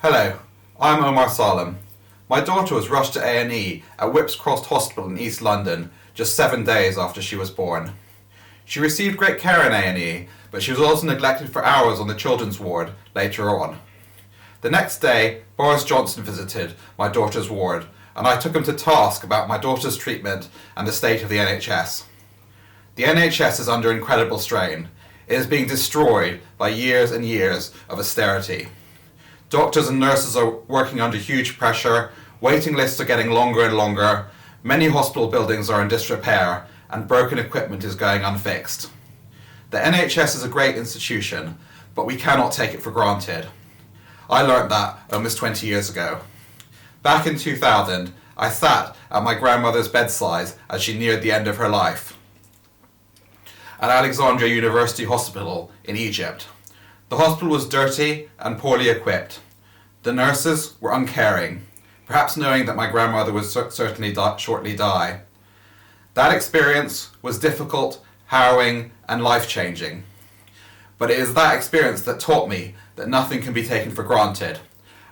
Hello, I'm Omar Salem. My daughter was rushed to A&E at Whipps Cross Hospital in East London just 7 days after she was born. She received great care in A&E, but she was also neglected for hours on the children's ward later on. The next day, Boris Johnson visited my daughter's ward, and I took him to task about my daughter's treatment and the state of the NHS. The NHS is under incredible strain. It is being destroyed by years and years of austerity. Doctors and nurses are working under huge pressure, waiting lists are getting longer and longer, many hospital buildings are in disrepair, and broken equipment is going unfixed. The NHS is a great institution, but we cannot take it for granted. I learnt that almost 20 years ago. Back in 2000, I sat at my grandmother's bedside as she neared the end of her life at Alexandria University Hospital in Egypt. The hospital was dirty and poorly equipped. The nurses were uncaring, perhaps knowing that my grandmother would certainly shortly die. That experience was difficult, harrowing, and life-changing. But it is that experience that taught me that nothing can be taken for granted,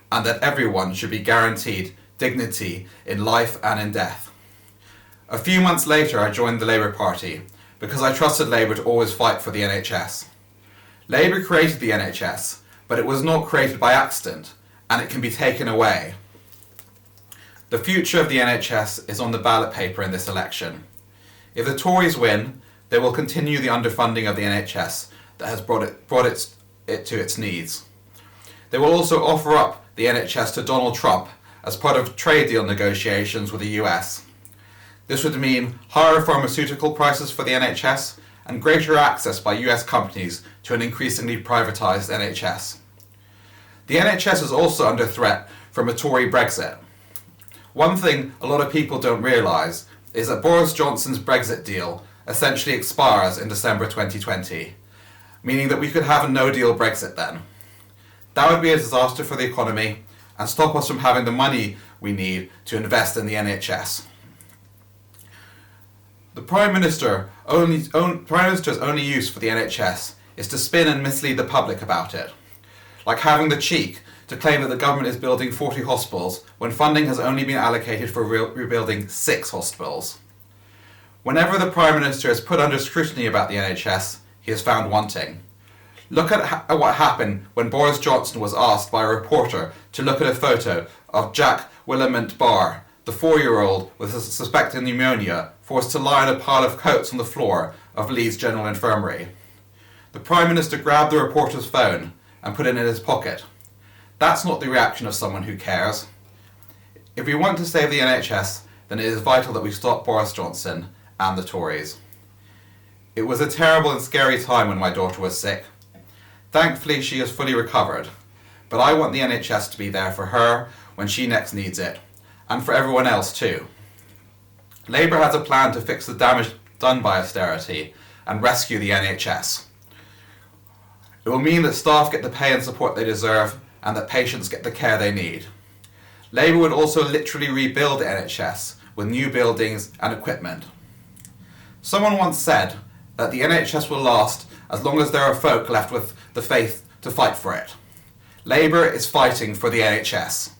and that everyone should be guaranteed dignity in life and in death. A few months later, I joined the Labour Party, because I trusted Labour to always fight for the NHS. Labour created the NHS, but it was not created by accident, and it can be taken away. The future of the NHS is on the ballot paper in this election. If the Tories win, they will continue the underfunding of the NHS that has brought it to its knees. They will also offer up the NHS to Donald Trump as part of trade deal negotiations with the US. This would mean higher pharmaceutical prices for the NHS and greater access by US companies to an increasingly privatised NHS. The NHS is also under threat from a Tory Brexit. One thing a lot of people don't realise is that Boris Johnson's Brexit deal essentially expires in December 2020, meaning that we could have a no-deal Brexit then. That would be a disaster for the economy and stop us from having the money we need to invest in the NHS. The Prime Minister's only use for the NHS is to spin and mislead the public about it, like having the cheek to claim that the government is building 40 hospitals when funding has only been allocated for rebuilding 6 hospitals. Whenever the Prime Minister is put under scrutiny about the NHS, he is found wanting. Look at what happened when Boris Johnson was asked by a reporter to look at a photo of Jack Willamette Barr, the 4-year-old with a suspected pneumonia, forced to lie on a pile of coats on the floor of Leeds General Infirmary. The Prime Minister grabbed the reporter's phone and put it in his pocket. That's not the reaction of someone who cares. If we want to save the NHS, then it is vital that we stop Boris Johnson and the Tories. It was a terrible and scary time when my daughter was sick. Thankfully, she is fully recovered, but I want the NHS to be there for her when she next needs it, and for everyone else too. Labour has a plan to fix the damage done by austerity and rescue the NHS. It will mean that staff get the pay and support they deserve and that patients get the care they need. Labour would also literally rebuild the NHS with new buildings and equipment. Someone once said that the NHS will last as long as there are folk left with the faith to fight for it. Labour is fighting for the NHS.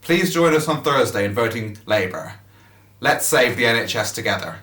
Please join us on Thursday in voting Labour. Let's save the NHS together.